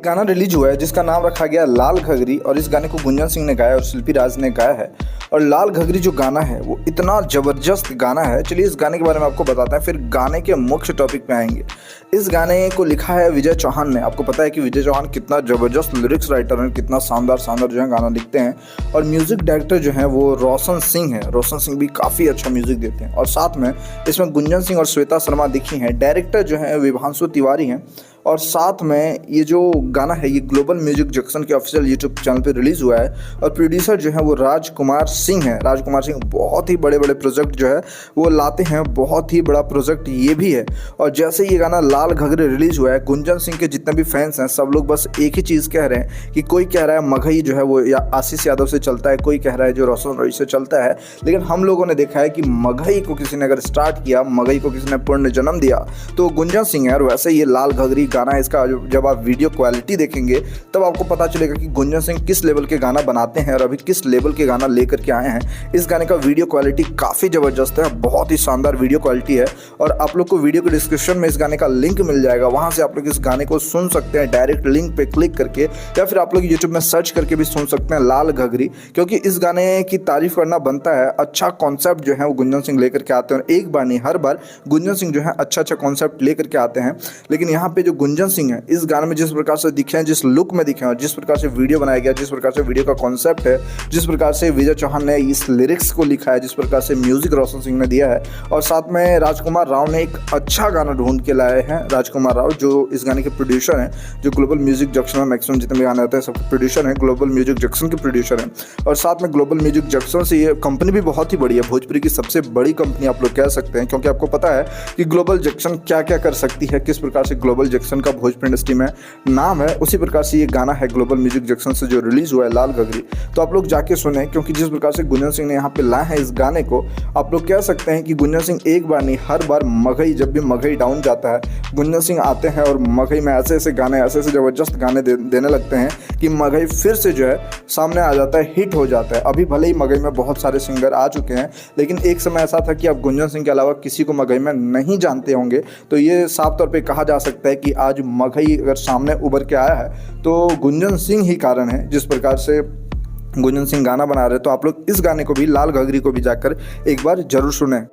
गाना रिलीज हुआ है जिसका नाम रखा गया लाल घघरी और इस गाने को गुंजन सिंह ने गाया और शिल्पी राज ने गाया है। और लाल घघरी जो गाना है वो इतना ज़बरदस्त गाना है। चलिए इस गाने के बारे में आपको बताते हैं, फिर गाने के मुख्य टॉपिक पे आएंगे। इस गाने को लिखा है विजय चौहान ने। आपको पता है कि विजय चौहान कितना ज़बरदस्त लिरिक्स राइटर हैं, कितना शानदार जो है गाना लिखते हैं। और म्यूज़िक डायरेक्टर जो है वो रोशन सिंह है। रोशन सिंह भी काफ़ी अच्छा म्यूज़िक देते हैं। और साथ में इसमें गुंजन सिंह और श्वेता शर्मा दिखी हैं। डायरेक्टर जो है विभांशु तिवारी हैं। और साथ में ये जो गाना है ये ग्लोबल म्यूजिक जंक्शन के ऑफिशियल यूट्यूब चैनल पे रिलीज़ हुआ है। और प्रोड्यूसर जो है वो राजकुमार सिंह है। राजकुमार सिंह बहुत ही बड़े बड़े प्रोजेक्ट जो है वो लाते हैं, बहुत ही बड़ा प्रोजेक्ट ये भी है। और जैसे ये गाना लाल घघरी रिलीज़ हुआ है, गुंजन सिंह के जितने भी फैंस हैं सब लोग बस एक ही चीज़ कह रहे हैं कि कोई कह रहा है मगही जो है वो या आशीष यादव से चलता है, कोई कह रहा है जो रोशन रॉय से चलता है। लेकिन हम लोगों ने देखा है कि मगही को किसी ने अगर स्टार्ट किया, मगही को किसी ने पूर्ण जन्म दिया तो गुंजन सिंह है। और वैसे ये लाल घघरी गाना है, इसका जब आप वीडियो क्वालिटी देखेंगे तब आपको पता चलेगा कि गुंजन सिंह किस लेवल के गाना बनाते हैं और अभी किस लेवल के गाना लेकर के आए हैं। इस गाने का वीडियो क्वालिटी काफ़ी ज़बरदस्त है, बहुत ही शानदार वीडियो क्वालिटी है। और आप लोग को वीडियो के डिस्क्रिप्शन में इस गाने का लिंक मिल जाएगा, वहाँ से आप लोग इस गाने को सुन सकते हैं डायरेक्ट लिंक पे क्लिक करके, या फिर आप लोग यूट्यूब में सर्च करके भी सुन सकते हैं लाल घघरी। क्योंकि इस गाने की तारीफ करना बनता है। अच्छा कॉन्सेप्ट जो है वो गुंजन सिंह लेकर के आते हैं। और एक बार नहीं, हर बार गुंजन सिंह जो है अच्छा कॉन्सेप्ट लेकर के आते हैं। लेकिन यहाँ पे जो गुंजन सिंह है इस गाने में जिस प्रकार से दिखे हैं, जिस लुक में दिखे हैं और जिस प्रकार से वीडियो बनाया गया, जिस प्रकार से वीडियो का कॉन्सेप्ट है, जिस प्रकार से विजय चौहान ने इस लिरिक्स को लिखा है, जिस प्रकार से म्यूजिक रोशन सिंह ने दिया है, और साथ में राजकुमार राव ने एक अच्छा गाना ढूंढ के लाए हैं। राजकुमार राव जो इस गाने के प्रोड्यूसर हैं, जो ग्लोबल म्यूजिक जंक्शन में मैक्सिमम जितने भी गाने आते हैं सबके प्रोड्यूसर हैं, ग्लोबल म्यूजिक जंक्शन के प्रोड्यूसर हैं। और साथ में ग्लोबल म्यूजिक जंक्शन से ये कंपनी भी बहुत ही बड़ी है, भोजपुरी की सबसे बड़ी कंपनी आप लोग कह सकते हैं। क्योंकि आपको पता है कि ग्लोबल जंक्शन क्या क्या कर सकती है, किस प्रकार से ग्लोबल जंक्शन का भोजपुरी इंडस्ट्री में नाम है। उसी प्रकार से ये गाना है ग्लोबल म्यूजिक जंक्शन से जो रिलीज हुआ है लाल घघरी, तो आप लोग जाके सुने। क्योंकि जिस प्रकार से गुंजन सिंह ने यहाँ पे लाए हैं इस गाने को, आप लोग कह सकते हैं कि गुंजन सिंह एक बार नहीं हर बार मगही, जब भी मगही डाउन जाता है गुंजन सिंह आते हैं और मगही में ऐसे ऐसे गाने, ऐसे ऐसे ज़बरदस्त गाने देने लगते हैं कि मगही फिर से जो है सामने आ जाता है, हिट हो जाता है। अभी भले ही मगही में बहुत सारे सिंगर आ चुके हैं, लेकिन एक समय ऐसा था कि आप गुंजन सिंह के अलावा किसी को मगही में नहीं जानते होंगे। तो ये साफ तौर पर कहा जा सकता है कि आज मगही अगर सामने उभर के आया है तो गुंजन सिंह ही कारण है। जिस प्रकार से गुंजन सिंह गाना बना रहे, तो आप लोग इस गाने को भी, लाल घघरी को भी जाकर एक बार जरूर सुने।